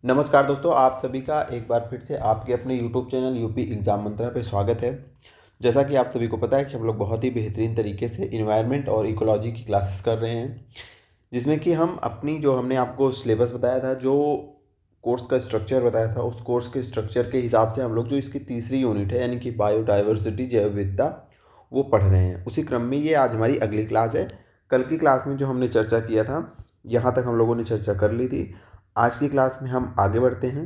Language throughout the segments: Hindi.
नमस्कार दोस्तों, आप सभी का एक बार फिर से आपके अपने यूट्यूब चैनल यूपी एग्ज़ाम मंत्रा पे स्वागत है। जैसा कि आप सभी को पता है कि हम लोग बहुत ही बेहतरीन तरीके से इन्वायरमेंट और इकोलॉजी की क्लासेस कर रहे हैं, जिसमें कि हम अपनी जो हमने आपको सिलेबस बताया था, जो कोर्स का स्ट्रक्चर बताया था, उस कोर्स के स्ट्रक्चर के हिसाब से हम लोग जो इसकी तीसरी यूनिट है यानी कि बायोडाइवर्सिटी जैव विविधता वो पढ़ रहे हैं। उसी क्रम में ये आज हमारी अगली क्लास है। कल की क्लास में जो हमने चर्चा किया था, यहाँ तक हम लोगों ने चर्चा कर ली थी। आज की क्लास में हम आगे बढ़ते हैं।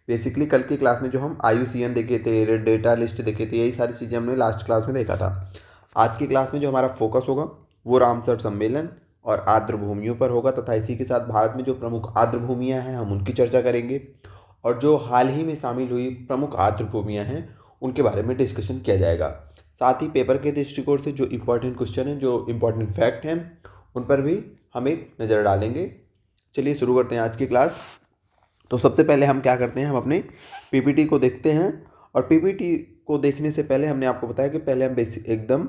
बेसिकली कल की क्लास में जो हम IUCN देखे थे, रेड डेटा लिस्ट देखे थे, यही सारी चीज़ें हमने लास्ट क्लास में देखा था। आज की क्लास में जो हमारा फोकस होगा वो रामसर सम्मेलन और आर्द्र भूमियों पर होगा, तथा इसी के साथ भारत में जो प्रमुख आर्द्र भूमियाँ हैं हम उनकी चर्चा करेंगे, और जो हाल ही में शामिल हुई प्रमुख आर्द्र भूमियाँ हैं उनके बारे में डिस्कशन किया जाएगा। साथ ही पेपर के दृष्टिकोण से जो इम्पोर्टेंट क्वेश्चन हैं, जो इम्पोर्टेंट फैक्ट हैं, उन पर भी हम एक नज़र डालेंगे। चलिए शुरू करते हैं आज की क्लास। तो सबसे पहले हम क्या करते हैं, हम अपने PPT को देखते हैं। और PPT को देखने से पहले हमने आपको बताया कि पहले हम बेसिक एकदम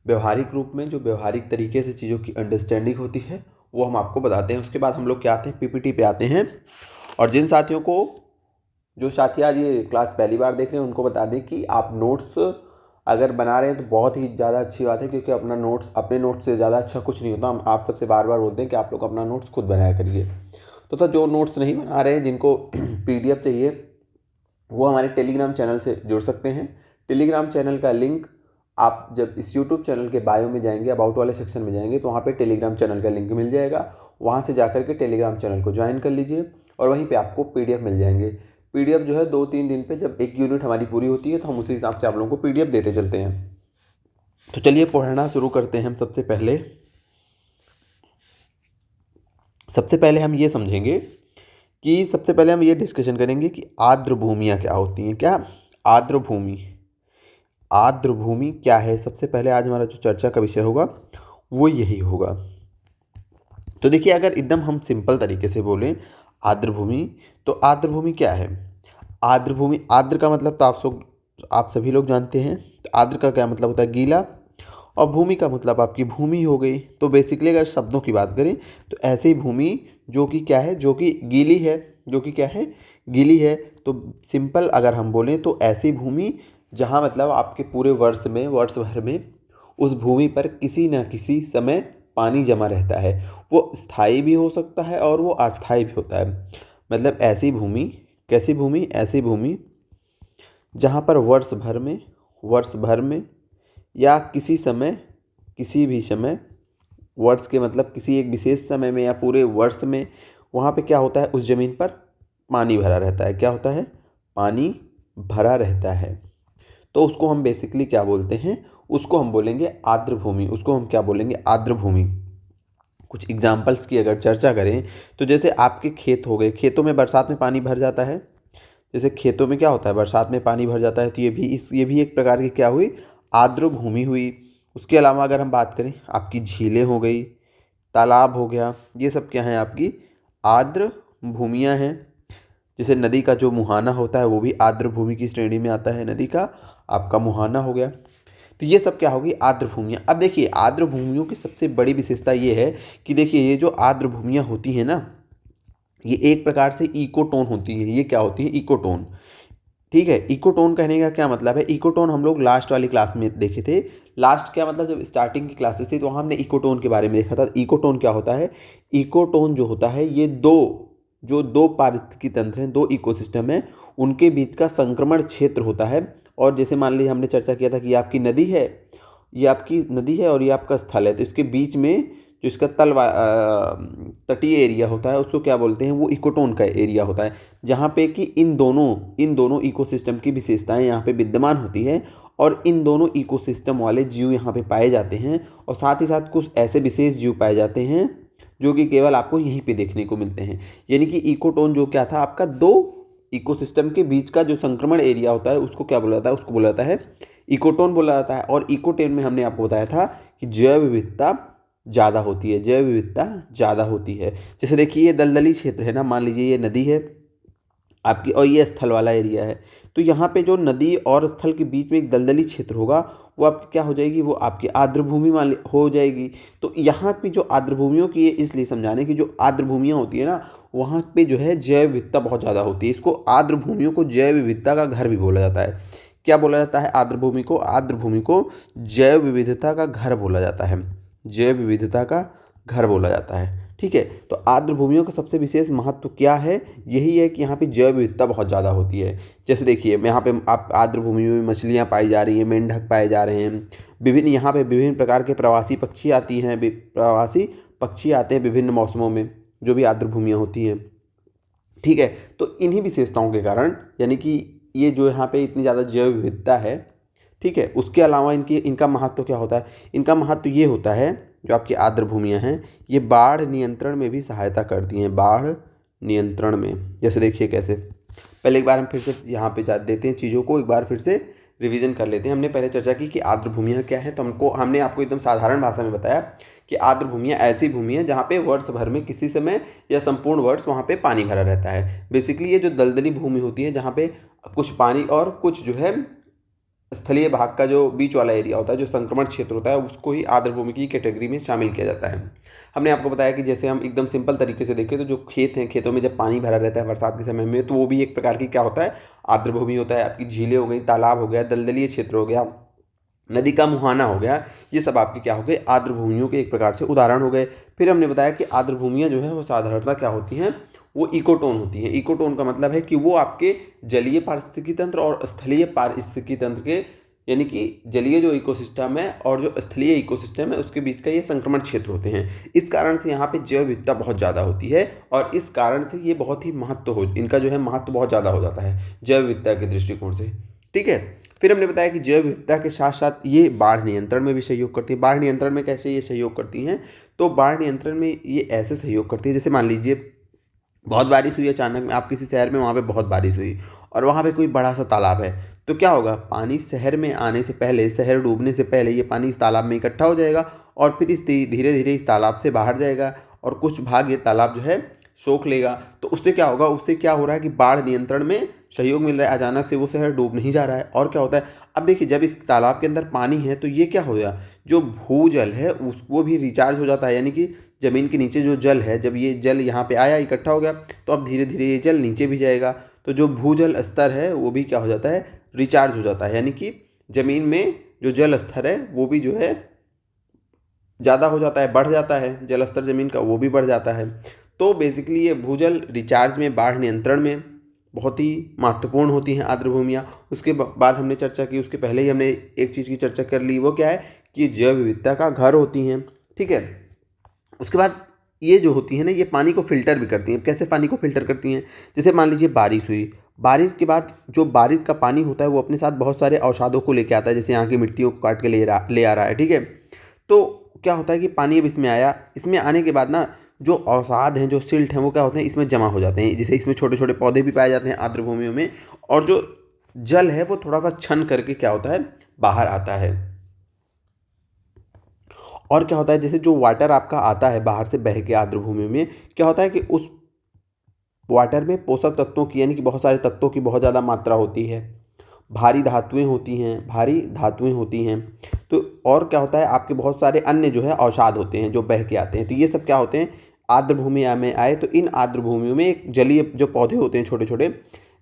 व्यवहारिक रूप में, जो व्यवहारिक तरीके से चीज़ों की अंडरस्टैंडिंग होती है वो हम आपको बताते हैं। उसके बाद हम लोग क्या आते हैं, PPT पे आते हैं। और जिन साथियों को, जो साथी आज ये क्लास पहली बार देख रहे हैं, उनको बता दें कि आप नोट्स अगर बना रहे हैं तो बहुत ही ज़्यादा अच्छी बात है, क्योंकि अपने नोट्स से ज़्यादा अच्छा कुछ नहीं होता। हम आप सबसे बार बार बोलते हैं कि आप लोग अपना नोट्स खुद बनाया करिए। तो जो नोट्स नहीं बना रहे हैं, जिनको PDF चाहिए, वो हमारे टेलीग्राम चैनल से जुड़ सकते हैं। टेलीग्राम चैनल का लिंक आप जब इस यूट्यूब चैनल के बायो में जाएंगे, अबाउट वाले सेक्शन में जाएंगे, तो वहाँ पे टेलीग्राम चैनल का लिंक मिल जाएगा। वहाँ से जाकर के टेलीग्राम चैनल को ज्वाइन कर लीजिए और वहीं पे आपको PDF मिल जाएंगे। PDF जो है 2-3 दिन पे, जब एक यूनिट हमारी पूरी होती है तो हम उसी हिसाब से आप लोगों को PDF देते चलते हैं। तो चलिए पढ़ना शुरू करते हैं। हम सबसे पहले हम ये समझेंगे कि सबसे पहले हम ये डिस्कशन करेंगे कि आर्द्र भूमियाँ क्या होती हैं। क्या आर्द्र भूमि, आर्द्र भूमि क्या है, सबसे पहले आज हमारा जो चर्चा का विषय होगा वो यही होगा। तो देखिए, अगर एकदम हम सिंपल तरीके से बोलें आर्द्र भूमि, तो आर्द्र भूमि क्या है। आर्द्र भूमि, आर्द्र का मतलब तो आप सभी लोग जानते हैं। आर्द्र का क्या मतलब होता है, गीला, और भूमि का मतलब आपकी भूमि हो गई। तो बेसिकली अगर शब्दों की बात करें तो ऐसी भूमि जो कि क्या है, जो कि गीली है, जो कि क्या है, गीली है। तो सिंपल अगर हम बोलें तो ऐसी भूमि जहाँ मतलब आपके पूरे वर्ष भर में उस भूमि पर किसी न किसी समय पानी जमा रहता है। वो स्थायी भी हो सकता है और वो अस्थायी भी होता है। मतलब ऐसी भूमि, कैसी भूमि, ऐसी भूमि जहाँ पर वर्ष भर में या किसी समय, किसी भी समय, वर्ष के मतलब किसी एक विशेष समय में या पूरे वर्ष में, वहाँ पे क्या होता है, उस ज़मीन पर पानी भरा रहता है। क्या होता है, पानी भरा रहता है। तो उसको हम बेसिकली क्या बोलते हैं, उसको हम बोलेंगे आर्द्र भूमि। उसको हम क्या बोलेंगे, आर्द्र भूमि। कुछ एग्जाम्पल्स की अगर चर्चा करें तो जैसे आपके खेत हो गए, खेतों में बरसात में पानी भर जाता है। जैसे खेतों में क्या होता है, बरसात में पानी भर जाता है, तो ये भी एक प्रकार की क्या हुई, आर्द्र भूमि हुई। उसके अलावा अगर हम बात करें, आपकी झीलें हो गई, तालाब हो गया, ये सब क्या हैं, आपकी आर्द्र भूमियाँ हैं। जैसे नदी का जो मुहाना होता है वो भी आर्द्र भूमि की श्रेणी में आता है। नदी का आपका मुहाना हो गया। तो ये सब क्या होगी, आर्द्र भूमियाँ। अब देखिए, आर्द्र भूमियों की सबसे बड़ी विशेषता ये है कि देखिए, ये जो आर्द्र भूमियाँ होती हैं ना, ये एक प्रकार से इकोटोन होती है। ये क्या होती है, इकोटोन। ठीक है, इकोटोन कहने का क्या मतलब है, इकोटोन हम लोग लास्ट वाली क्लास में देखे थे। लास्ट क्या मतलब, जब स्टार्टिंग की क्लासेस थी तो वहाँ हमने इकोटोन के बारे में देखा था। इकोटोन क्या होता है, इकोटोन जो होता है, ये दो पारिस्थितिकी तंत्र हैं, दो इकोसिस्टम हैं, उनके बीच का संक्रमण क्षेत्र होता है। और जैसे मान लीजिए हमने चर्चा किया था कि ये आपकी नदी है, और ये आपका स्थल है, तो इसके बीच में जो इसका तटीय एरिया होता है उसको क्या बोलते हैं, वो इकोटोन का एरिया होता है, जहाँ पे कि इन दोनों इकोसिस्टम की विशेषताएं यहाँ पे विद्यमान होती है, और इन दोनों इकोसिस्टम वाले जीव यहाँ पे पाए जाते हैं। और साथ ही साथ कुछ ऐसे विशेष जीव पाए जाते हैं जो कि केवल आपको यहीं पे देखने को मिलते हैं। यानी कि इकोटोन जो क्या था, आपका दो इकोसिस्टम के बीच का जो संक्रमण एरिया होता है उसको क्या बोला जाता है, उसको बोला जाता है इकोटोन बोला जाता है। और इकोटोन में हमने आपको बताया था कि जैव विविधता ज़्यादा होती है, जैव विविधता ज़्यादा होती है। जैसे देखिए, ये दलदली क्षेत्र है ना, मान लीजिए ये नदी है आपकी और ये स्थल वाला एरिया है, तो यहाँ पे जो नदी और स्थल के बीच में एक दलदली क्षेत्र होगा वो आपकी क्या हो जाएगी, वो आपकी आर्द्र भूमि मान हो जाएगी। तो यहाँ पे जो आर्द्र भूमियों की, इसलिए समझाने की, जो आर्द्र भूमियाँ होती है ना, वहाँ पे जो है जैव विविधता बहुत ज़्यादा होती है। इसको आर्द्र भूमियों को जैव विविधता का घर भी बोला जाता है। क्या बोला जाता है आर्द्र भूमि को? आर्द्र भूमि को जैव विविधता का घर बोला जाता है। जैव विविधता का घर बोला जाता है, ठीक है। तो आर्द्र भूमियों का सबसे विशेष महत्व क्या है? यही है कि यहाँ पे जैव विविधता बहुत ज़्यादा होती है। जैसे देखिए, यहाँ पे आप आर्द्र भूमि में मछलियाँ पाई जा रही हैं, मेंढक पाए जा रहे हैं, विभिन्न यहाँ पे विभिन्न प्रकार के प्रवासी पक्षी आती हैं, प्रवासी पक्षी आते हैं विभिन्न मौसमों में, जो भी आर्द्र भूमियाँ होती हैं, ठीक है। तो इन्हीं विशेषताओं के कारण, यानी कि ये जो यहाँ पे इतनी ज़्यादा जैव विविधता है, ठीक है, उसके अलावा इनका महत्व क्या होता है? इनका महत्व ये होता है, जो आपकी आर्द्र भूमियाँ हैं, ये बाढ़ नियंत्रण में भी सहायता करती हैं। बाढ़ नियंत्रण में, जैसे देखिए कैसे। पहले एक बार हम फिर से यहाँ पे जा देते हैं, चीज़ों को एक बार फिर से रिवीजन कर लेते हैं। हमने पहले चर्चा की कि आर्द्र भूमियाँ क्या है, तो हमने आपको एकदम साधारण भाषा में बताया कि आर्द्र भूमियाँ ऐसी भूमि है जहाँ पे वर्ष भर में किसी समय या संपूर्ण वर्ष वहाँ पे पानी भरा रहता है। बेसिकली ये जो दलदली भूमि होती है, जहाँ पे कुछ पानी और कुछ जो है स्थलीय भाग का जो बीच वाला एरिया होता है, जो संक्रमण क्षेत्र होता है, उसको ही आर्द्र भूमि की कैटेगरी में शामिल किया जाता है। हमने आपको बताया कि जैसे हम एकदम सिंपल तरीके से देखें तो जो खेत हैं, खेतों में जब पानी भरा रहता है बरसात के समय में, तो वो भी एक प्रकार की क्या होता है, आर्द्र भूमि होता है। आपकी झीलें हो गई, तालाब हो गया, दलदलीय क्षेत्र हो गया, नदी का मुहाना हो गया, ये सब आपके क्या हो गए, आर्द्र भूमियों के एक प्रकार से उदाहरण हो गए। फिर हमने बताया कि आर्द्र भूमियाँ जो है वो साधारणतः क्या होती हैं, वो इकोटोन होती हैं। इकोटोन का मतलब है कि वो आपके जलीय पारिस्थितिकी तंत्र और स्थलीय पारिस्थितिकी तंत्र के, यानी कि जलीय जो इकोसिस्टम है और जो स्थलीय इकोसिस्टम है, उसके बीच का ये संक्रमण क्षेत्र होते हैं। इस कारण से यहाँ पे जैव विविधता बहुत ज़्यादा होती है और इस कारण से ये बहुत ही इनका जो है महत्व बहुत ज़्यादा हो जाता है जैव विविधता के दृष्टिकोण से, ठीक है। फिर हमने बताया कि जैव विविधता के साथ साथ ये बाढ़ नियंत्रण में भी सहयोग करती है। बाढ़ नियंत्रण में कैसे ये सहयोग करती हैं? तो बाढ़ नियंत्रण में ये ऐसे सहयोग करती है, जैसे मान लीजिए बहुत बारिश हुई अचानक में, आप किसी शहर में, वहाँ पे बहुत बारिश हुई और वहाँ पे कोई बड़ा सा तालाब है, तो क्या होगा, पानी शहर में आने से पहले, शहर डूबने से पहले ये पानी इस तालाब में इकट्ठा हो जाएगा और फिर इस धीरे धीरे इस तालाब से बाहर जाएगा और कुछ भाग ये तालाब जो है सोख लेगा। तो उससे क्या होगा, उससे क्या हो रहा है कि बाढ़ नियंत्रण में सहयोग मिल रहा है, अचानक से वो शहर डूब नहीं जा रहा है। और क्या होता है, अब देखिए जब इस तालाब के अंदर पानी है तो ये क्या हो गया, जो भूजल है वो भी रिचार्ज हो जाता है, यानी कि ज़मीन के नीचे जो जल है, जब ये जल यहाँ पे आया इकट्ठा हो गया तो अब धीरे धीरे ये जल नीचे भी जाएगा, तो जो भूजल स्तर है वो भी क्या हो जाता है, रिचार्ज हो जाता है, यानी कि ज़मीन में जो जल स्तर है वो भी जो है ज़्यादा हो जाता है, बढ़ जाता है, जल स्तर ज़मीन का वो भी बढ़ जाता है। तो बेसिकली ये भूजल रिचार्ज में, बाढ़ नियंत्रण में बहुत ही महत्वपूर्ण होती हैं आर्द्र भूमियाँ। उसके बाद हमने चर्चा की, उसके पहले ही हमने एक चीज़ की चर्चा कर ली, वो क्या है कि जैव विविधता का घर होती हैं, ठीक है। उसके बाद ये जो होती है ना, ये पानी को फिल्टर भी करती हैं। कैसे पानी को फिल्टर करती हैं? जैसे मान लीजिए बारिश हुई, बारिश के बाद जो बारिश का पानी होता है वो अपने साथ बहुत सारे अवसादों को लेके आता है, जैसे यहाँ की मिट्टियों को काट के ले आ रहा है, ठीक है। तो क्या होता है कि पानी अब इसमें आया, इसमें आने के बाद ना जो अवसाद हैं, जो सिल्ट हैं, वो क्या होते हैं, इसमें जमा हो जाते हैं। जैसे इसमें छोटे छोटे पौधे भी पाए जाते हैं आर्द्र भूमियों में, और जो जल है वो थोड़ा सा छन करके क्या होता है, बाहर आता है। और क्या होता है, जैसे जो वाटर आपका आता है बाहर से बह के आर्द्र भूमि में, क्या होता है कि उस वाटर में पोषक तत्वों की, यानी कि बहुत सारे तत्वों की बहुत ज़्यादा मात्रा होती है, भारी धातुएं होती हैं, भारी धातुएं होती हैं। तो और क्या होता है, आपके बहुत सारे अन्य जो है अवसाद होते हैं जो बह के आते हैं। तो ये सब क्या होते हैं, आर्द्र भूमि में आए। तो इन आर्द्र भूमियों में एक जलीय जो पौधे होते हैं छोटे छोटे,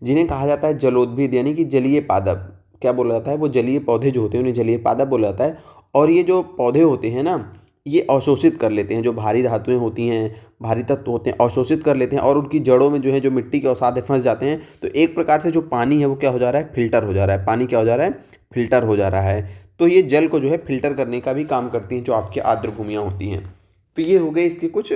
जिन्हें कहा जाता है जलोद्भिद, यानी कि जलीय पादप, क्या बोला जाता है, वो जलीय पौधे जो होते हैं उन्हें जलीय पादप बोला जाता है। और ये जो पौधे होते हैं ना, ये अवशोषित कर लेते हैं, जो भारी धातुएं होती हैं, भारी तत्व होते हैं, अवशोषित कर लेते हैं और उनकी जड़ों में जो है, जो मिट्टी के अवसाद फंस जाते हैं। तो एक प्रकार से जो पानी है वो क्या हो जा रहा है, फिल्टर हो जा रहा है। पानी क्या हो जा रहा है, फिल्टर हो जा रहा है। तो ये जल को जो है फिल्टर करने का भी काम करती हैं जो आपकी आर्द्र भूमियाँ होती हैं। तो ये हो गए इसके कुछ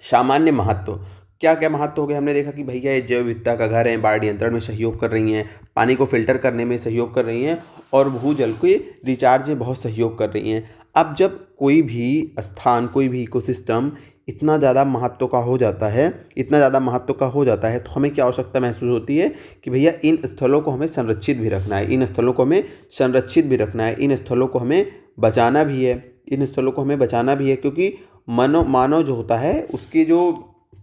सामान्य महत्व। क्या क्या महत्व हो गए, हमने देखा कि भैया ये जैव विविधता का घर है, बाढ़ नियंत्रण में सहयोग कर रही हैं, पानी को फिल्टर करने में सहयोग कर रही हैं और भूजल के रिचार्ज में बहुत सहयोग कर रही हैं। अब जब कोई भी स्थान, कोई भी इकोसिस्टम इतना ज़्यादा महत्व का हो जाता है, इतना ज़्यादा महत्व का हो जाता है, तो हमें क्या आवश्यकता महसूस होती है कि भैया इन स्थलों को हमें संरक्षित भी रखना है, इन स्थलों को हमें संरक्षित भी रखना है, इन स्थलों को हमें बचाना भी है, इन स्थलों को हमें बचाना भी है। क्योंकि मानव जो होता है उसके जो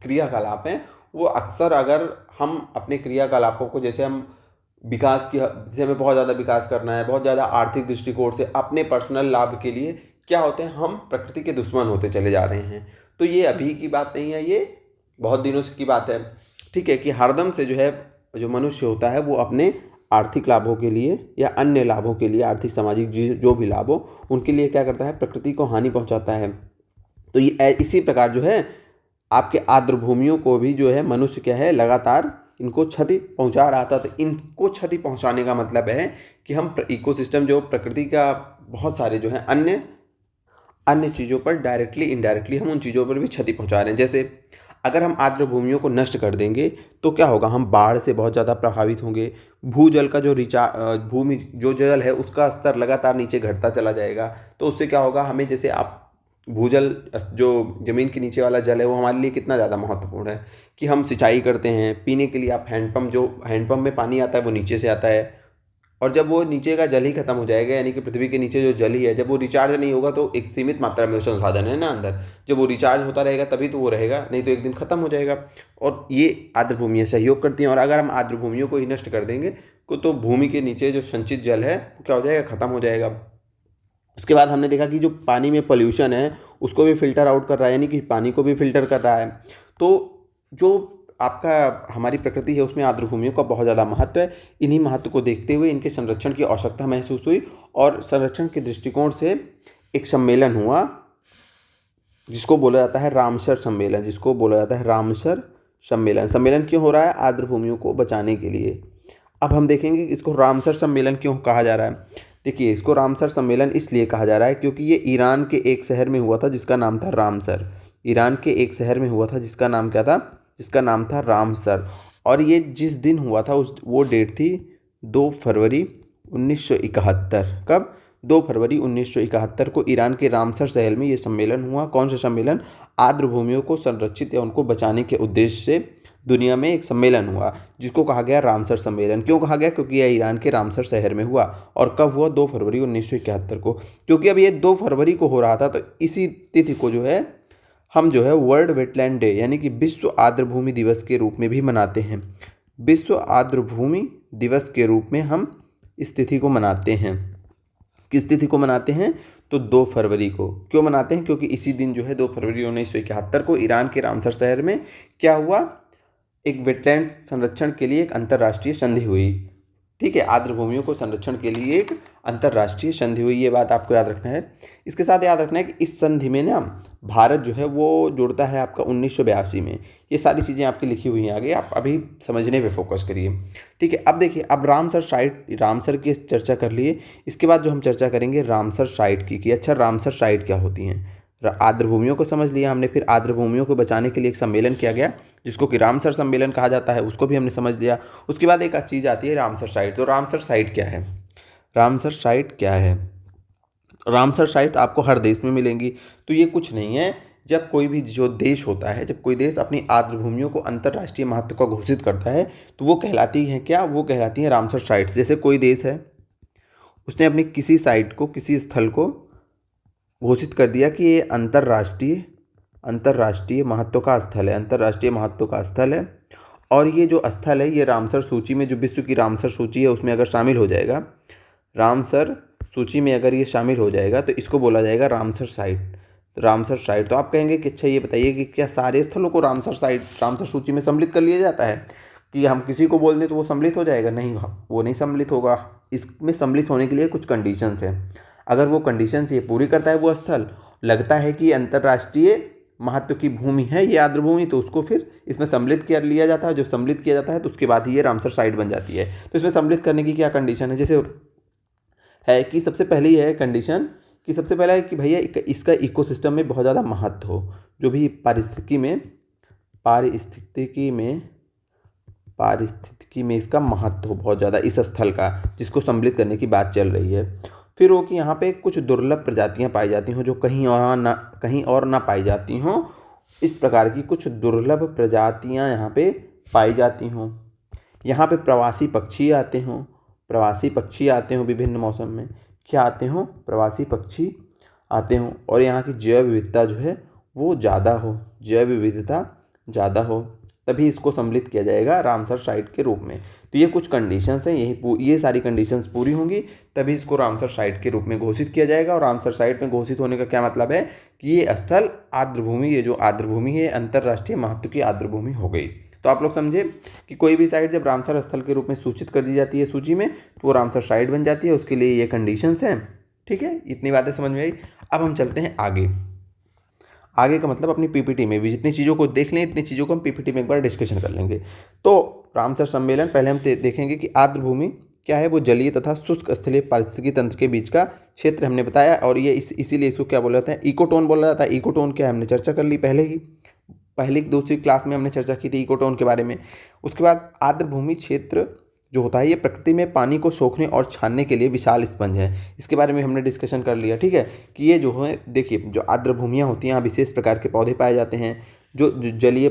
क्रियाकलाप हैं वो अक्सर, अगर हम अपने क्रियाकलापों को, जैसे हम विकास की, जैसे हमें बहुत ज़्यादा विकास करना है, बहुत ज़्यादा आर्थिक दृष्टिकोण से, अपने पर्सनल लाभ के लिए क्या होते हैं, हम प्रकृति के दुश्मन होते चले जा रहे हैं। तो ये अभी की बात नहीं है, ये बहुत दिनों से की बात है। ठीक है, कि हरदम से जो है जो मनुष्य होता है वो अपने आर्थिक लाभों के लिए या अन्य लाभों के लिए, आर्थिक सामाजिक जो भी लाभ हो उनके लिए क्या करता है, प्रकृति को हानि पहुंचाता है। तो ये इसी प्रकार जो है आपके आर्द्र भूमियों को भी जो है मनुष्य क्या है, लगातार इनको क्षति पहुंचा रहा था। तो इनको क्षति पहुंचाने का मतलब है कि हम इकोसिस्टम जो प्रकृति का बहुत सारे जो है अन्य अन्य चीज़ों पर डायरेक्टली इनडायरेक्टली हम उन चीज़ों पर भी क्षति पहुंचा रहे हैं। जैसे अगर हम आर्द्र भूमियों को नष्ट कर देंगे तो क्या होगा, हम बाढ़ से बहुत ज़्यादा प्रभावित होंगे। भूजल का जो भूमि जो जल है उसका स्तर लगातार नीचे घटता चला जाएगा। तो उससे क्या होगा, हमें जैसे आप भूजल जो ज़मीन के नीचे वाला जल है वो हमारे लिए कितना ज़्यादा महत्वपूर्ण है कि हम सिंचाई करते हैं, पीने के लिए आप हैंडपम्प, जो हैंडपम्प में पानी आता है वो नीचे से आता है। और जब वो नीचे का जल ही खत्म हो जाएगा, यानी कि पृथ्वी के नीचे जो जल ही है, जब वो रिचार्ज नहीं होगा तो एक सीमित मात्रा में वो संसाधन है ना अंदर, जब वो रिचार्ज होता रहेगा तभी तो वो रहेगा, नहीं तो एक दिन खत्म हो जाएगा। और ये आर्द्र भूमियाँ सहयोग करती हैं। और अगर हम आर्द्र भूमियों को ही नष्ट कर देंगे तो भूमि के नीचे जो संचित जल है वो क्या हो जाएगा, खत्म हो जाएगा। उसके बाद हमने देखा कि जो पानी में पोल्यूशन है उसको भी फिल्टर आउट कर रहा है, यानी कि पानी को भी फिल्टर कर रहा है। तो जो आपका हमारी प्रकृति है उसमें आर्द्र भूमियों का बहुत ज़्यादा महत्व है। इन्हीं महत्व को देखते हुए इनके संरक्षण की आवश्यकता महसूस हुई और संरक्षण के दृष्टिकोण से एक सम्मेलन हुआ जिसको बोला जाता है रामसर सम्मेलन। जिसको बोला जाता है रामसर सम्मेलन। सम्मेलन क्यों हो रहा है, आर्द्र भूमियों को बचाने के लिए। अब हम देखेंगे कि इसको रामसर सम्मेलन क्यों कहा जा रहा है। देखिए, इसको रामसर सम्मेलन इसलिए कहा जा रहा है क्योंकि ये ईरान के एक शहर में हुआ था जिसका नाम था रामसर। ईरान के एक शहर में हुआ था जिसका नाम क्या था, जिसका नाम था रामसर। और ये जिस दिन हुआ था वो डेट थी 2 फरवरी 1971। कब, 2 फरवरी 1971 को ईरान के रामसर शहर में ये सम्मेलन हुआ। कौन सा सम्मेलन, आर्द्र भूमियों को संरक्षित या उनको बचाने के उद्देश्य से दुनिया में एक सम्मेलन हुआ जिसको कहा गया रामसर सम्मेलन। क्यों कहा गया, क्योंकि यह ईरान के रामसर शहर में हुआ। और कब हुआ, 2 फरवरी 1971 को। क्योंकि अब ये 2 फरवरी को हो रहा था तो इसी तिथि को जो है हम जो है वर्ल्ड वेटलैंड डे यानी कि विश्व आर्द्र भूमि दिवस के रूप में भी मनाते हैं। विश्व आर्द्र भूमि दिवस के रूप में हम इस तिथि को मनाते हैं। किस तिथि को मनाते हैं, तो 2 फरवरी को। क्यों मनाते हैं, क्योंकि इसी दिन जो है 2 फरवरी 1971 को ईरान के रामसर शहर में क्या हुआ, एक वेटलैंड संरक्षण के लिए एक अंतर्राष्ट्रीय संधि हुई। ठीक है, आर्द्र भूमियों को संरक्षण के लिए एक अंतर्राष्ट्रीय संधि हुई, ये बात आपको याद रखना है। इसके साथ याद रखना है कि इस संधि में ना भारत जो है वो जुड़ता है आपका 1982 में। ये सारी चीज़ें आपकी लिखी हुई हैं आगे, आप अभी समझने पे फोकस करिए। ठीक है, अब देखिए, अब रामसर साइट, रामसर की चर्चा कर लिए। इसके बाद जो हम चर्चा करेंगे रामसर साइट की, कि अच्छा रामसर साइट क्या होती हैं। आर्द्र भूमियों को समझ लिया हमने, फिर आर्द्र भूमियों को बचाने के लिए एक सम्मेलन किया गया जिसको कि रामसर सम्मेलन कहा जाता है, उसको भी हमने समझ लिया। उसके बाद एक चीज़ आती है रामसर साइट। तो रामसर साइट क्या है, रामसर साइट क्या है, रामसर साइट आपको हर देश में मिलेंगी। तो ये कुछ नहीं है, जब कोई भी जो देश होता है, जब कोई देश अपनी आर्द्र भूमियों को अंतर्राष्ट्रीय महत्व का घोषित करता है तो वो कहलाती हैं क्या, वो कहलाती हैं रामसर साइट्स। जैसे कोई देश है, उसने अपनी किसी साइट को, किसी स्थल को घोषित कर दिया कि ये अंतर्राष्ट्रीय महत्व का स्थल है, अंतर्राष्ट्रीय महत्व का स्थल है। और ये जो स्थल है ये रामसर सूची में, जो विश्व की रामसर सूची है उसमें अगर शामिल हो जाएगा, रामसर सूची में अगर ये शामिल हो जाएगा तो इसको बोला जाएगा रामसर साइट। Ramsar site. तो आप कहेंगे कि अच्छा ये बताइए कि क्या सारे स्थलों को रामसर साइट, रामसर सूची में सम्मिलित कर लिया जाता है, कि हम किसी को बोल दें तो वो सम्मिलित हो जाएगा? नहीं, वो नहीं सम्मिलित होगा। इसमें सम्मिलित होने के लिए कुछ कंडीशंस हैं। अगर वो कंडीशंस ये पूरी करता है वो स्थल, लगता है कि अंतर्राष्ट्रीय महत्व की भूमि है ये आर्द्र भूमि, तो उसको फिर इसमें सम्मिलित कर लिया जाता है। जब सम्मिलित किया जाता है तो उसके बाद ही ये रामसर साइट बन जाती है। तो इसमें सम्मिलित करने की क्या कंडीशन है, जैसे है कि सबसे पहली है कंडीशन, कि सबसे पहला है कि भैया इसका इकोसिस्टम में बहुत ज़्यादा महत्व हो। जो भी पारिस्थितिकी में इसका महत्व हो बहुत ज़्यादा, इस स्थल का जिसको सम्मिलित करने की बात चल रही है। फिर वो कि यहाँ पे कुछ दुर्लभ प्रजातियाँ पाई जाती हों जो कहीं और ना पाई जाती हों। इस प्रकार की कुछ दुर्लभ प्रजातियाँ यहाँ पे पाई जाती हों। यहाँ पे प्रवासी पक्षी आते हों विभिन्न मौसम में। क्या आते हों? प्रवासी पक्षी आते हों। और यहाँ की जैव विविधता जो है वो ज़्यादा हो, जैव विविधता ज़्यादा हो। तभी इसको सम्मिलित किया जाएगा रामसर साइट के रूप में। तो ये कुछ कंडीशंस हैं, ये सारी कंडीशंस पूरी होंगी तभी इसको रामसर साइट के रूप में घोषित किया जाएगा। और रामसर साइट में घोषित होने का क्या मतलब है कि ये स्थल आर्द्रभूमि, ये जो आर्द्रभूमि है अंतर्राष्ट्रीय महत्व की आर्द्रभूमि हो गई। तो आप लोग समझे कि कोई भी साइट जब रामसर स्थल के रूप में सूचित कर दी जाती है सूची में तो वो रामसर साइट बन जाती है। उसके लिए ये कंडीशंस हैं। ठीक है, इतनी बातें समझ में आई। अब हम चलते हैं आगे। आगे का मतलब अपनी पीपीटी में भी जितनी चीज़ों को देख लें इतनी चीज़ों को हम पीपीटी में एक बार डिस्कशन कर लेंगे। तो रामसर सम्मेलन पहले हम देखेंगे कि आर्द्रभूमि क्या है। वो जलीय तथा शुष्क स्थलीय पारिस्थितिकी तंत्र के बीच का क्षेत्र हमने बताया। और ये इसीलिए इसको क्या बोला जाता है, इकोटोन बोला जाता है। इकोटोन क्या है हमने चर्चा कर ली पहली दूसरी क्लास में हमने चर्चा की थी इकोटोन के बारे में। उसके बाद आर्द्रभूमि क्षेत्र जो होता है ये प्रकृति में पानी को सोखने और छानने के लिए विशाल स्पंज है। इसके बारे में हमने डिस्कशन कर लिया। ठीक है, कि ये जो है देखिए जो आर्द्र भूमियाँ होती हैं यहाँ विशेष प्रकार के पौधे पाए जाते हैं। जो जलीय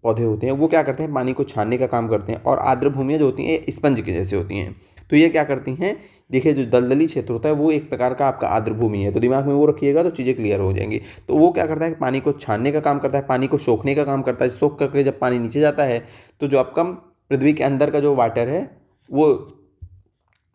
पौधे होते हैं वो क्या करते हैं, पानी को छानने का काम करते हैं। और आर्द्र भूमियाँ जो होती हैं स्पंज के जैसे होती हैं। तो ये क्या करती हैं, देखिए जो दलदली क्षेत्र होता है वो एक प्रकार का आपका आर्द्र भूमि है। तो दिमाग में वो रखिएगा तो चीज़ें क्लियर हो जाएंगी। तो वो क्या करता है कि पानी को छानने का काम करता है, पानी को सोखने का काम करता है। सोख करके जब पानी नीचे जाता है तो जो आपका पृथ्वी के अंदर का जो वाटर है वो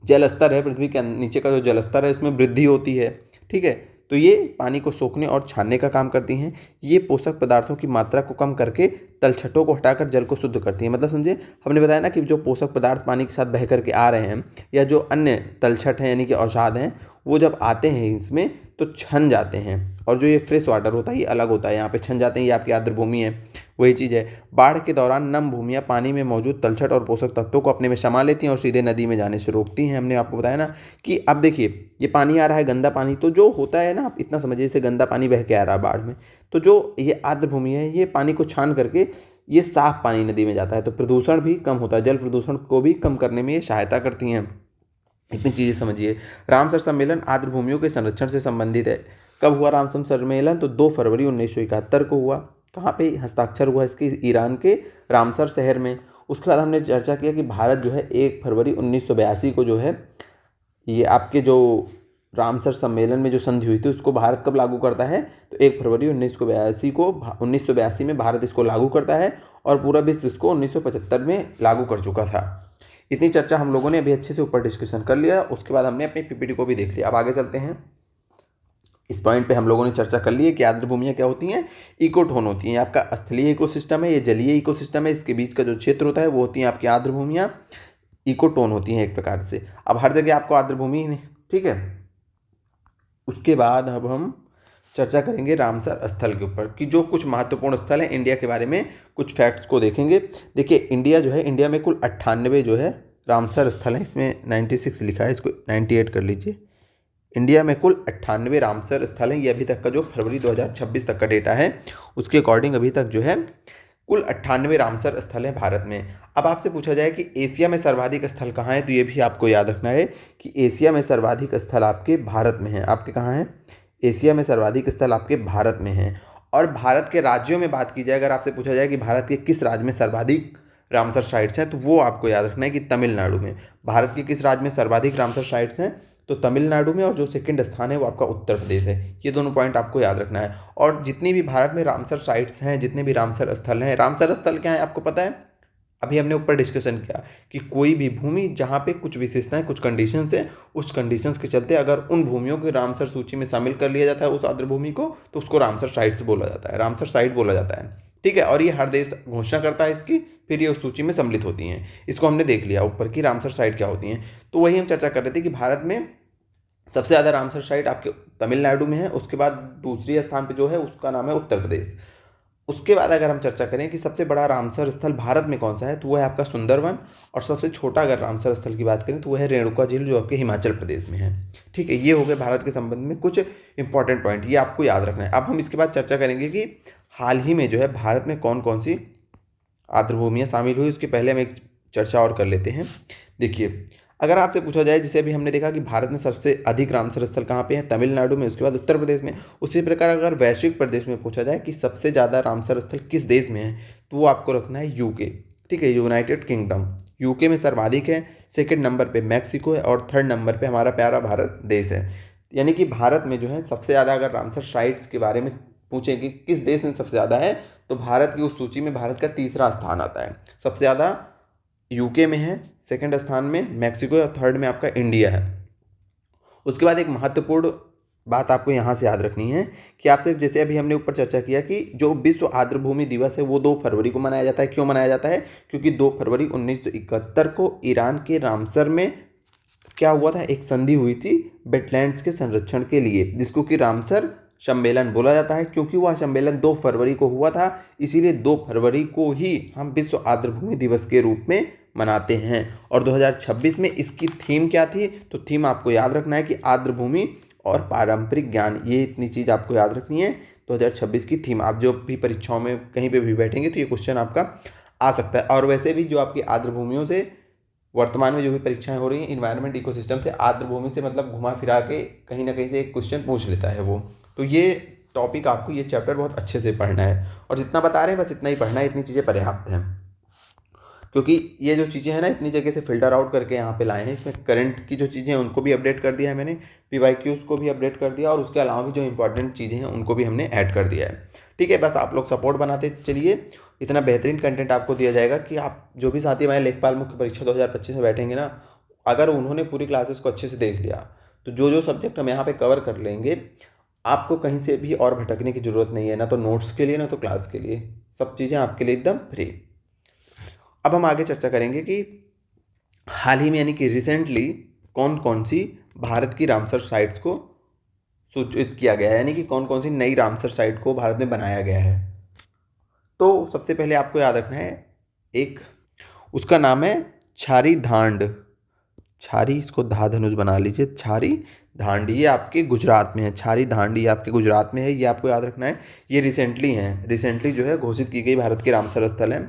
जल स्तर है, पृथ्वी के नीचे का जो जल स्तर है इसमें वृद्धि होती है। ठीक है, तो ये पानी को सोखने और छानने का काम करती हैं। ये पोषक पदार्थों की मात्रा को कम करके तलछटों को हटाकर जल को शुद्ध करती हैं। मतलब समझे, हमने बताया ना कि जो पोषक पदार्थ पानी के साथ बह करके आ रहे हैं या जो अन्य तलछट हैं यानी कि अवसाद हैं वो जब आते हैं इसमें तो छन जाते हैं। और जो ये फ्रेश वाटर होता है ये अलग होता है, यहाँ पे छन जाते हैं। ये आपकी आर्द्र भूमि है, वही चीज़ है। बाढ़ के दौरान नम भूमियाँ पानी में मौजूद तलछट और पोषक तत्वों को अपने में समा लेती हैं और सीधे नदी में जाने से रोकती हैं। हमने आपको बताया ना कि अब देखिए ये पानी आ रहा है गंदा पानी, तो जो होता है ना आप इतना समझिए जैसे गंदा पानी बह के आ रहा है बाढ़ में, तो जो ये आर्द्र भूमि है ये पानी को छान करके ये साफ पानी नदी में जाता है। तो प्रदूषण भी कम होता है, जल प्रदूषण को भी कम करने में ये सहायता करती हैं। इतनी चीज़ें समझिए। रामसर सम्मेलन आर्द्र भूमियों के संरक्षण से संबंधित है। कब हुआ रामसर सम्मेलन, तो 2 फरवरी 1971 को हुआ। कहाँ पे हस्ताक्षर हुआ इसके, ईरान के रामसर शहर में। उसके बाद हमने चर्चा किया कि भारत जो है 1 फरवरी 1982 को जो है ये आपके जो रामसर सम्मेलन में जो संधि हुई थी उसको भारत कब लागू करता है, तो 1 फरवरी 1982 में भारत इसको लागू करता है और पूरा विश्व इसको 1975 में लागू कर चुका था। इतनी चर्चा हम लोगों ने अभी अच्छे से ऊपर डिस्कशन कर लिया। उसके बाद हमने अपनी पीपीटी को भी देख लिया। अब आगे चलते हैं। इस पॉइंट पे हम लोगों ने चर्चा कर ली है कि आर्द्र भूमियाँ क्या होती हैं, इकोटोन होती हैं। आपका स्थलीय इकोसिस्टम है, ये जलीय इकोसिस्टम है, इसके बीच का जो क्षेत्र होता है वो होती हैं आपकी आर्द्र भूमियाँ, इकोटोन होती हैं एक प्रकार से। अब हर जगह आपको आर्द्र भूमि नहीं, ठीक है। उसके बाद अब हम चर्चा करेंगे रामसर स्थल के ऊपर कि जो कुछ महत्वपूर्ण स्थल हैं इंडिया के बारे में कुछ फैक्ट्स को देखेंगे। देखिए इंडिया जो है, इंडिया में कुल 98 जो है रामसर स्थल हैं। इसमें 96 लिखा है, इसको 98 कर लीजिए। इंडिया में कुल 98 रामसर स्थल हैं। ये अभी तक का जो फरवरी 2026 तक का डेटा है उसके अकॉर्डिंग अभी तक जो है कुल 98 रामसर स्थल हैं भारत में। अब आपसे पूछा जाए कि एशिया में सर्वाधिक स्थल कहाँ है, तो ये भी आपको याद रखना है कि एशिया में सर्वाधिक स्थल आपके भारत में हैं। आपके कहाँ हैं, एशिया में सर्वाधिक स्थल आपके भारत में हैं। और भारत के राज्यों में बात की जाए, अगर आपसे पूछा जाए कि भारत के किस राज्य में सर्वाधिक रामसर साइट्स हैं, तो वो आपको याद रखना है कि तमिलनाडु में। भारत के किस राज्य में सर्वाधिक रामसर साइट्स हैं, तो तमिलनाडु में। और जो सेकंड स्थान है वो आपका उत्तर प्रदेश है। ये दोनों पॉइंट आपको याद रखना है। और जितनी भी भारत में रामसर साइट्स हैं, जितने भी रामसर स्थल हैं, रामसर स्थल क्या है आपको पता है, अभी हमने ऊपर डिस्कशन किया कि कोई भी भूमि जहाँ पे कुछ विशेषताएं, कुछ कंडीशंस हैं, उस कंडीशंस के चलते अगर उन भूमियों को रामसर सूची में शामिल कर लिया जाता है उस आर्द्र भूमि को, तो उसको रामसर साइट्स बोला जाता है, रामसर साइट बोला जाता है। ठीक है, और ये हर देश घोषणा करता है इसकी, फिर ये उस सूची में सम्मिलित होती हैं। इसको हमने देख लिया ऊपर की रामसर साइट क्या होती हैं। तो वही हम चर्चा कर रहे थे कि भारत में सबसे ज़्यादा रामसर साइट आपके तमिलनाडु में है। उसके बाद दूसरी स्थान पे जो है उसका नाम है उत्तर प्रदेश। उसके बाद अगर हम चर्चा करें कि सबसे बड़ा रामसर स्थल भारत में कौन सा है, तो वह है आपका सुंदरवन। और सबसे छोटा अगर रामसर स्थल की बात करें तो वह है रेणुका झील, जो आपके हिमाचल प्रदेश में है। ठीक है, ये हो गए भारत के संबंध में कुछ इंपॉर्टेंट पॉइंट, ये आपको याद रखना है। अब हम इसके बाद चर्चा करेंगे कि हाल ही में जो है भारत में कौन कौन सी आर्द्र भूमियाँ शामिल हुई। उसके पहले हम एक चर्चा और कर लेते हैं। देखिए अगर आपसे पूछा जाए, जैसे अभी हमने देखा कि भारत में सबसे अधिक रामसर स्थल कहाँ पे हैं, तमिलनाडु में, उसके बाद उत्तर प्रदेश में। उसी प्रकार अगर वैश्विक प्रदेश में पूछा जाए कि सबसे ज़्यादा रामसर स्थल किस देश में है, तो वो आपको रखना है यूके। ठीक है, यूनाइटेड किंगडम, यूके में सर्वाधिक है। सेकंड नंबर पे मैक्सिको है और थर्ड नंबर पे हमारा प्यारा भारत देश है। यानी कि भारत में जो है सबसे ज़्यादा अगर रामसर साइट्स के बारे में पूछें कि किस देश में सबसे ज़्यादा है, तो भारत की उस सूची में भारत का तीसरा स्थान आता है। सबसे ज़्यादा यूके में है, सेकंड स्थान में मैक्सिको है और थर्ड में आपका इंडिया है। उसके बाद एक महत्वपूर्ण बात आपको यहाँ से याद रखनी है कि आपसे जैसे अभी हमने ऊपर चर्चा किया कि जो विश्व आर्द्रभूमि दिवस है वो 2 फरवरी को मनाया जाता है। क्यों मनाया जाता है? क्योंकि 2 फरवरी 1971 को ईरान के रामसर में क्या हुआ था, एक संधि हुई थी वेटलैंड्स के संरक्षण के लिए, जिसको कि रामसर सम्मेलन बोला जाता है। क्योंकि वह सम्मेलन 2 फरवरी को हुआ था, इसीलिए 2 फरवरी को ही हम विश्व आर्द्रभूमि दिवस के रूप में मनाते हैं। और 2026 में इसकी थीम क्या थी? तो थीम आपको याद रखना है कि आर्द्रभूमि और पारंपरिक ज्ञान, ये इतनी चीज़ आपको याद रखनी है। 2026 की थीम, आप जो भी परीक्षाओं में कहीं पे भी बैठेंगे तो ये क्वेश्चन आपका आ सकता है। और वैसे भी जो आपकी आर्द्रभूमियों से वर्तमान में जो भी परीक्षाएं हो रही हैं, इन्वायरमेंट इकोसिस्टम से आर्द्रभूमि से मतलब घुमा फिरा के कहीं ना कहीं से एक क्वेश्चन पूछ लेता है वो। तो ये टॉपिक आपको, ये चैप्टर बहुत अच्छे से पढ़ना है, और जितना बता रहे हैं बस इतना ही पढ़ना है, इतनी चीज़ें पर्याप्त हैं। क्योंकि ये जो चीज़ें हैं ना, इतनी जगह से फिल्टर आउट करके यहाँ पे लाए हैं। इसमें करंट की जो चीज़ें हैं उनको भी अपडेट कर दिया है मैंने, PYQs को भी अपडेट कर दिया, और उसके अलावा भी जो इंपॉर्टेंट चीज़ें हैं उनको भी हमने ऐड कर दिया है। ठीक है, बस आप लोग सपोर्ट बनाते चलिए, इतना बेहतरीन कंटेंट आपको दिया जाएगा कि आप जो भी साथी हमारे लेखपाल मुख्य परीक्षा 2025 में बैठेंगे ना, अगर उन्होंने पूरी क्लासेस को अच्छे से देख लिया तो जो जो सब्जेक्ट हम यहाँ पे कवर कर लेंगे, आपको कहीं से भी और भटकने की ज़रूरत नहीं है, ना तो नोट्स के लिए ना तो क्लास के लिए, सब चीज़ें आपके लिए एकदम फ्री। अब हम आगे चर्चा करेंगे कि हाल ही में यानी कि रिसेंटली कौन कौन सी भारत की रामसर साइट्स को सूचित किया गया है, यानी कि कौन कौन सी नई रामसर साइट को भारत में बनाया गया है। तो सबसे पहले आपको याद रखना है, एक उसका नाम है छारी धांड, छारी, इसको धा धनुष बना लीजिए, छारी धांड, ये आपके गुजरात में है। छारी धांड ये आपके गुजरात में है, ये आपको याद रखना है। ये रिसेंटली जो है घोषित की गई भारत की रामसर स्थल है।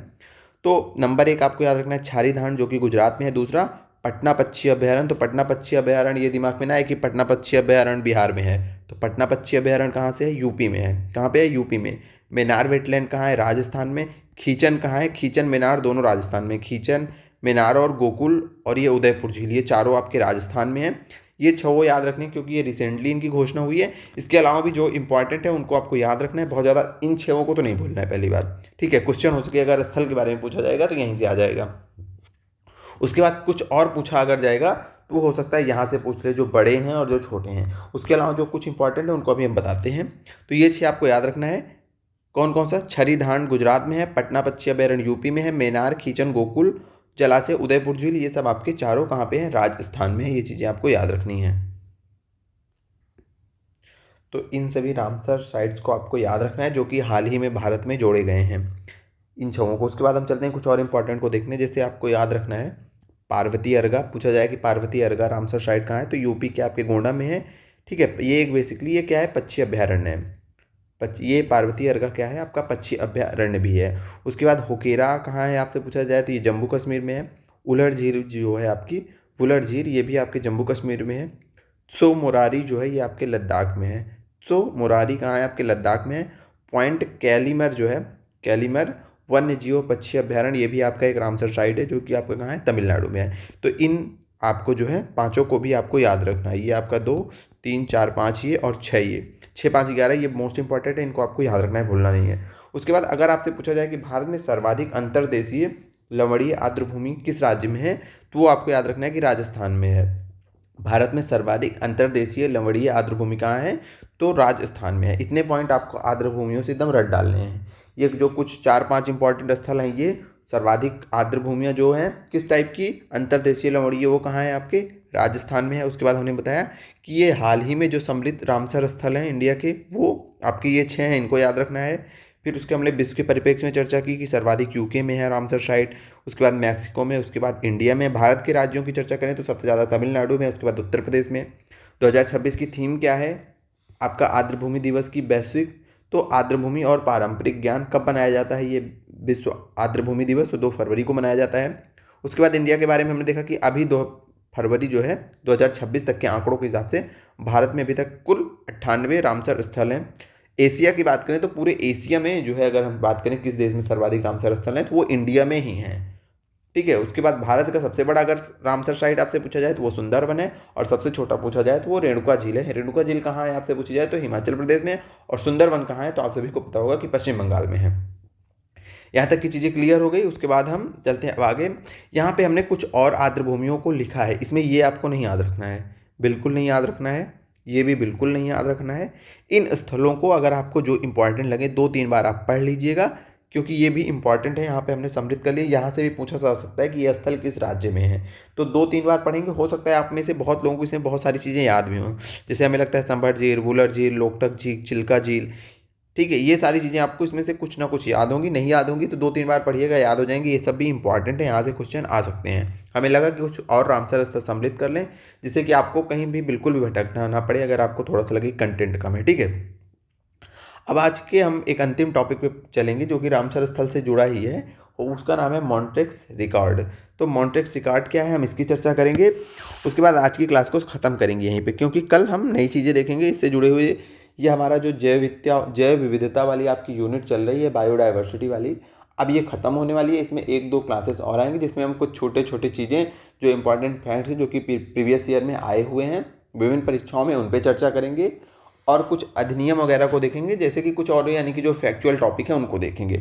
तो नंबर 1 आपको याद रखना है छारी धांड, जो कि गुजरात में है। दूसरा पटना पक्षी अभयारण्य, तो पटना पक्षी अभयारण्य ये दिमाग में ना है कि पटना पक्षी अभयारण्य बिहार में है, तो पटना पक्षी अभयारण्य कहाँ से है? यूपी में है। कहाँ पे है? यूपी में। मेनार वेटलैंड कहाँ है? राजस्थान में। खीचन कहाँ है? खीचन मेनार दोनों राजस्थान में। खीचन मेनार और गोकुल और ये उदयपुर झील, ये चारों आपके राजस्थान में है। ये 6 याद रखने, क्योंकि ये रिसेंटली इनकी घोषणा हुई है। इसके अलावा भी जो इंपॉर्टेंट है उनको आपको याद रखना है, बहुत ज़्यादा इन 6 को तो नहीं भूलना है, पहली बात। ठीक है, क्वेश्चन हो सके अगर स्थल के बारे में पूछा जाएगा तो यहीं से आ जाएगा। उसके बाद कुछ और पूछा अगर जाएगा तो वो हो सकता है यहाँ से पूछ ले, जो बड़े हैं और जो छोटे हैं। उसके अलावा जो कुछ इंपॉर्टेंट है उनको अभी हम बताते हैं। तो ये 6 आपको याद रखना है। कौन कौन सा? छरी धांड गुजरात में है, पटना पक्षी अभयारण्य यूपी में है, मेनार, खीचन, गोकुल, जलाशय, उदयपुर झील, ये सब आपके चारों कहाँ पे हैं? राजस्थान में है। ये चीज़ें आपको याद रखनी है। तो इन सभी रामसर साइट्स को आपको याद रखना है, जो कि हाल ही में भारत में जोड़े गए हैं, इन 6 को। उसके बाद हम चलते हैं कुछ और इंपॉर्टेंट को देखने। जैसे आपको याद रखना है पार्वती अर्गा, पूछा जाए कि पार्वती अर्गा रामसर साइट कहाँ है, तो यूपी के आपके गोंडा में है। ठीक है, ये एक बेसिकली ये क्या है? पक्षी अभयारण्य है। ये पार्वती अर्गा क्या है? आपका पक्षी अभयारण्य भी है। उसके बाद होकेरा कहाँ है आपसे पूछा जाए तो ये जम्मू कश्मीर में है। उलड़ झील जो है आपकी, वुलर झील, ये भी आपके जम्मू कश्मीर में है। सो मोरारी जो है ये आपके लद्दाख में है। सो मोरारी कहाँ है? आपके लद्दाख में है। पॉइंट कैलीमर जो है, कैलीमर वन्य जीव पक्षी अभयारण्य, ये भी आपका एक रामसर साइट है, जो कि आपका कहाँ है? तमिलनाडु में है। तो इन आपको जो है 5 को भी आपको याद रखना है। ये आपका 2, 3, 4, 5 ये और 6 ये, 6, 5, 11 ये मोस्ट इंपॉर्टेंट है, इनको आपको याद रखना है, भूलना नहीं है। उसके बाद अगर आपसे पूछा जाए कि भारत में सर्वाधिक अंतर्देशीय लवणीय आर्द्रभूमि किस राज्य में है, तो वो आपको याद रखना है कि राजस्थान में है। भारत में सर्वाधिक अंतर्देशीय लवणीय आर्द्रभूमि कहाँ है? तो राजस्थान में है। इतने पॉइंट आपको आर्द्रभूमियों से एकदम रट डालने हैं। ये जो कुछ 4-5 इंपॉर्टेंट स्थल हैं, ये सर्वाधिक आर्द्रभूमियाँ जो हैं किस टाइप की? अंतर्देशीय लवणीय, वो कहाँ है? आपके राजस्थान में है। उसके बाद हमने बताया कि ये हाल ही में जो सम्मिलित रामसर स्थल हैं इंडिया के, वो आपके ये 6 हैं, इनको याद रखना है। फिर उसके हमने विश्व के परिप्रेक्ष्य में चर्चा की कि सर्वाधिक यूके में है रामसर साइट, उसके बाद मैक्सिको में, उसके बाद इंडिया में। भारत के राज्यों की चर्चा करें तो सबसे ज़्यादा तमिलनाडु में, उसके बाद उत्तर प्रदेश में। 2026 की थीम क्या है? आपका आर्द्रभूमि दिवस की वैश्विक। तो आर्द्रभूमि और पारंपरिक ज्ञान कब मनाया जाता है? ये विश्व आर्द्रभूमि दिवस तो 2 फरवरी को मनाया जाता है। उसके बाद इंडिया के बारे में हमने देखा कि अभी 2 फरवरी जो है 2026 तक के आंकड़ों के हिसाब से भारत में अभी तक कुल 98 रामसर स्थल हैं। एशिया की बात करें तो पूरे एशिया में जो है, अगर हम बात करें किस देश में सर्वाधिक रामसर स्थल हैं, तो वो इंडिया में ही हैं। ठीक है। उसके बाद भारत का सबसे बड़ा अगर रामसर साइट आपसे पूछा जाए तो वो सुंदरबन है, और सबसे छोटा पूछा जाए तो वो रेणुका झील है। रेणुका झील कहाँ है आपसे पूछी जाए तो हिमाचल प्रदेश में, और सुंदरबन कहाँ है तो आप सभी को पता होगा कि पश्चिम बंगाल में है। यहाँ तक की चीज़ें क्लियर हो गई। उसके बाद हम चलते हैं अब आगे। यहाँ पे हमने कुछ और आर्द्र भूमियों को लिखा है, इसमें ये आपको नहीं याद रखना है, बिल्कुल नहीं याद रखना है, ये भी बिल्कुल नहीं याद रखना है। इन स्थलों को अगर आपको जो इंपॉर्टेंट लगे 2-3 बार आप पढ़ लीजिएगा, क्योंकि ये भी इंपॉर्टेंट है। यहाँ पे हमने सम्मिलित कर लिया, यहाँ से भी पूछा जा सकता है कि यह स्थल किस राज्य में है, तो 2-3 बार पढ़ेंगे। हो सकता है आप में से बहुत लोगों को इसमें बहुत सारी चीज़ें याद भी हों, जैसे हमें लगता है संभर झील, वुलर झील, लोकटक झील, चिल्का झील। ठीक है, ये सारी चीज़ें आपको इसमें से कुछ ना कुछ याद होंगी। नहीं याद होंगी तो 2-3 बार पढ़िएगा, याद हो जाएंगी। ये सब भी इंपॉर्टेंट है, यहाँ से क्वेश्चन आ सकते हैं। हमें लगा कि कुछ और रामसर स्थल सम्मिलित कर लें, जिससे कि आपको कहीं भी बिल्कुल भी भटकना ना पड़े, अगर आपको थोड़ा सा लगे कंटेंट कम है। ठीक है, अब आज के हम एक अंतिम टॉपिक पे चलेंगे जो कि रामसर स्थल से जुड़ा ही है, और उसका नाम है मॉन्ट्रेक्स रिकॉर्ड। तो मॉन्ट्रेक्स रिकॉर्ड क्या है, हम इसकी चर्चा करेंगे। उसके बाद आज की क्लास को ख़त्म करेंगे यहीं पे, क्योंकि कल हम नई चीज़ें देखेंगे इससे जुड़े हुए। ये हमारा जो जैव विविधता वाली आपकी यूनिट चल रही है, बायोडाइवर्सिटी वाली, अब ये ख़त्म होने वाली है। इसमें 1-2 क्लासेस और आएंगे, जिसमें हम कुछ छोटे छोटे चीज़ें जो इंपॉर्टेंट फैक्ट्स हैं जो कि प्रीवियस ईयर में आए हुए हैं विभिन्न परीक्षाओं में, उन पर चर्चा करेंगे। और कुछ अधिनियम वगैरह को देखेंगे, जैसे कि कुछ और यानी कि जो फैक्चुअल टॉपिक है उनको देखेंगे।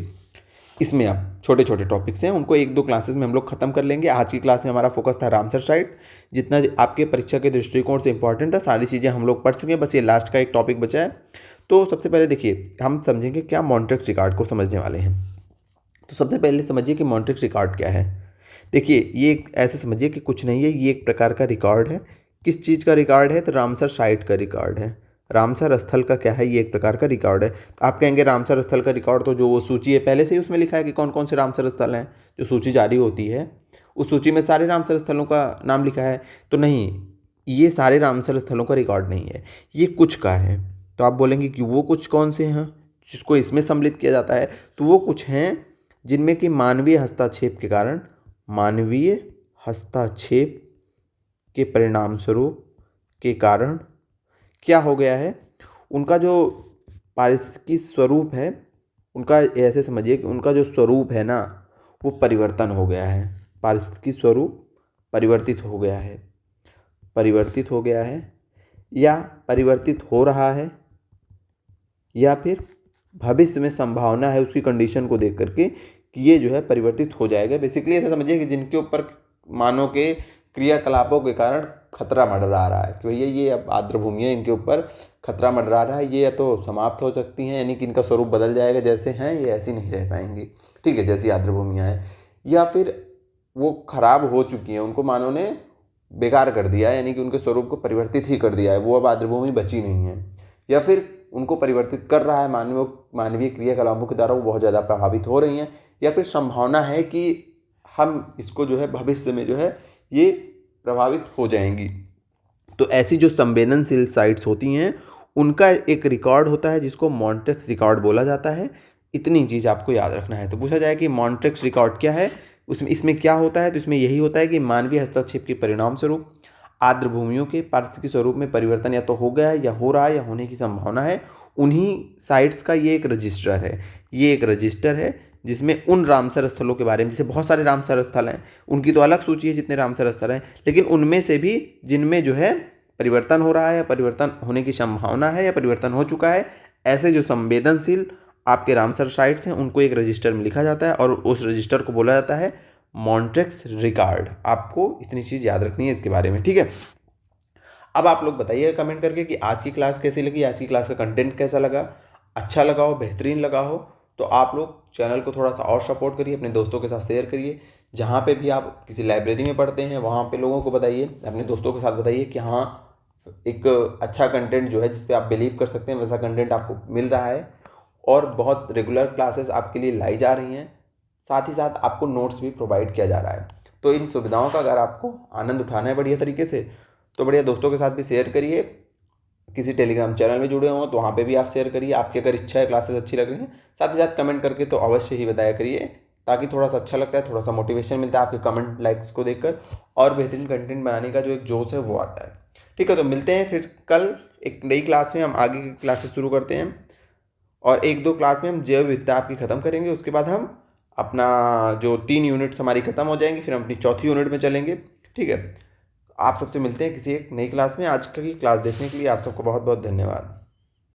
इसमें आप छोटे छोटे टॉपिक्स हैं, उनको 1-2 क्लासेस में हम लोग खत्म कर लेंगे। आज की क्लास में हमारा फोकस था रामसर साइट, जितना आपके परीक्षा के दृष्टिकोण से इंपॉर्टेंट था सारी चीज़ें हम लोग पढ़ चुके हैं, बस ये लास्ट का एक टॉपिक बचा है। तो सबसे पहले देखिए, हम समझेंगे क्या मॉन्ट्रेक्स रिकॉर्ड को समझने वाले हैं। तो सबसे पहले समझिए कि मॉन्ट्रेक्स रिकॉर्ड क्या है। देखिए, ये एक ऐसे समझिए कि कुछ नहीं है, ये एक प्रकार का रिकॉर्ड है। किस चीज़ का रिकॉर्ड है, तो रामसर साइट का रिकॉर्ड है। रामसर स्थल का क्या है, ये एक प्रकार का रिकॉर्ड है। तो आप कहेंगे रामसर स्थल का रिकॉर्ड तो जो वो सूची है पहले से ही उसमें लिखा है कि कौन कौन से रामसर स्थल हैं। जो सूची जारी होती है उस सूची में सारे रामसर स्थलों का नाम लिखा है, तो नहीं, ये सारे रामसर स्थलों का रिकॉर्ड नहीं है, ये कुछ का है। तो आप बोलेंगे कि वो कुछ कौन से हैं जिसको इसमें सम्मिलित किया जाता है, तो वो कुछ हैं जिनमें कि मानवीय हस्तक्षेप के परिणाम स्वरूप के कारण क्या हो गया है, उनका जो पारिस्थितिकी स्वरूप है, उनका ऐसे समझिए कि उनका जो स्वरूप है ना, वो परिवर्तन हो गया है। पारिस्थितिकी स्वरूप परिवर्तित हो गया है, या परिवर्तित हो रहा है, या फिर भविष्य में संभावना है उसकी कंडीशन को देख करके कि ये जो है परिवर्तित हो जाएगा। बेसिकली ऐसा समझिए कि जिनके ऊपर मानव के क्रियाकलापों के कारण खतरा मंडरा रहा है कि भैया ये अब आर्द्र भूमि है, इनके ऊपर खतरा मंडरा रहा है, ये या तो समाप्त हो सकती हैं, यानी कि इनका स्वरूप बदल जाएगा, जैसे हैं ये ऐसी नहीं रह पाएंगी। ठीक है, जैसी आर्द्र भूमियाँ हैं, या फिर वो खराब हो चुकी हैं, उनको मानव ने बेकार कर दिया है, यानी कि उनके स्वरूप को परिवर्तित ही कर दिया है, वो अब आर्द्र भूमि बची नहीं है। या फिर उनको परिवर्तित कर रहा है मानवीय क्रियाकलापों के द्वारा, वो बहुत ज़्यादा प्रभावित हो रही हैं। या फिर संभावना है कि हम इसको जो है भविष्य में जो है ये प्रभावित हो जाएंगी। तो ऐसी जो संवेदनशील साइट्स होती हैं उनका एक रिकॉर्ड होता है जिसको मॉन्ट्रेक्स रिकॉर्ड बोला जाता है। इतनी चीज़ आपको याद रखना है। तो पूछा जाए कि मॉन्ट्रेक्स रिकॉर्ड क्या है, इसमें क्या होता है, तो इसमें यही होता है कि मानवीय हस्तक्षेप के परिणाम स्वरूप आर्द्र भूमियों के पारिस्थितिक स्वरूप में परिवर्तन या तो हो गया है, या हो रहा है, या होने की संभावना है। उन्हीं साइट्स का ये एक रजिस्टर है, जिसमें उन रामसर स्थलों के बारे में, जैसे बहुत सारे रामसर स्थल हैं, उनकी तो अलग सूची है जितने रामसर स्थल हैं, लेकिन उनमें से भी जिनमें जो है परिवर्तन हो रहा है, या परिवर्तन होने की संभावना है, या परिवर्तन हो चुका है, ऐसे जो संवेदनशील आपके रामसर साइट्स हैं उनको एक रजिस्टर में लिखा जाता है, और उस रजिस्टर को बोला जाता है मॉन्ट्रेक्स रिकॉर्ड। आपको इतनी चीज़ याद रखनी है इसके बारे में। ठीक है, अब आप लोग बताइए कमेंट करके कि आज की क्लास कैसी लगी, आज की क्लास का कंटेंट कैसा लगा। अच्छा लगा हो, बेहतरीन लगा हो, तो आप लोग चैनल को थोड़ा सा और सपोर्ट करिए, अपने दोस्तों के साथ शेयर करिए। जहाँ पे भी आप किसी लाइब्रेरी में पढ़ते हैं वहाँ पे लोगों को बताइए, अपने दोस्तों के साथ बताइए कि हाँ, एक अच्छा कंटेंट जो है जिस पे आप बिलीव कर सकते हैं वैसा कंटेंट आपको मिल रहा है, और बहुत रेगुलर क्लासेस आपके लिए लाई जा रही हैं। साथ ही साथ आपको नोट्स भी प्रोवाइड किया जा रहा है। तो इन सुविधाओं का अगर आपको आनंद उठाना है बढ़िया तरीके से, तो बढ़िया दोस्तों के साथ भी शेयर करिए। किसी टेलीग्राम चैनल में जुड़े हों तो वहाँ पे भी आप शेयर करिए। आपकी अगर इच्छा है, क्लासेस अच्छी लग रही हैं, साथ ही साथ कमेंट करके तो अवश्य ही बताया करिए, ताकि थोड़ा सा अच्छा लगता है, थोड़ा सा मोटिवेशन मिलता है आपके कमेंट लाइक्स को देखकर, और बेहतरीन कंटेंट बनाने का जो एक जोश है वो आता है। ठीक है, तो मिलते हैं फिर कल एक नई क्लास में। हम आगे की क्लासेस शुरू करते हैं, और 1-2 क्लास में हम जैव विविधता आपकी ख़त्म करेंगे। उसके बाद हम अपना जो 3 यूनिट्स हमारी ख़त्म हो जाएंगी, फिर हम अपनी चौथी यूनिट में चलेंगे। ठीक है, आप सबसे मिलते हैं किसी एक नई क्लास में। आज की क्लास देखने के लिए आप सबको बहुत बहुत धन्यवाद।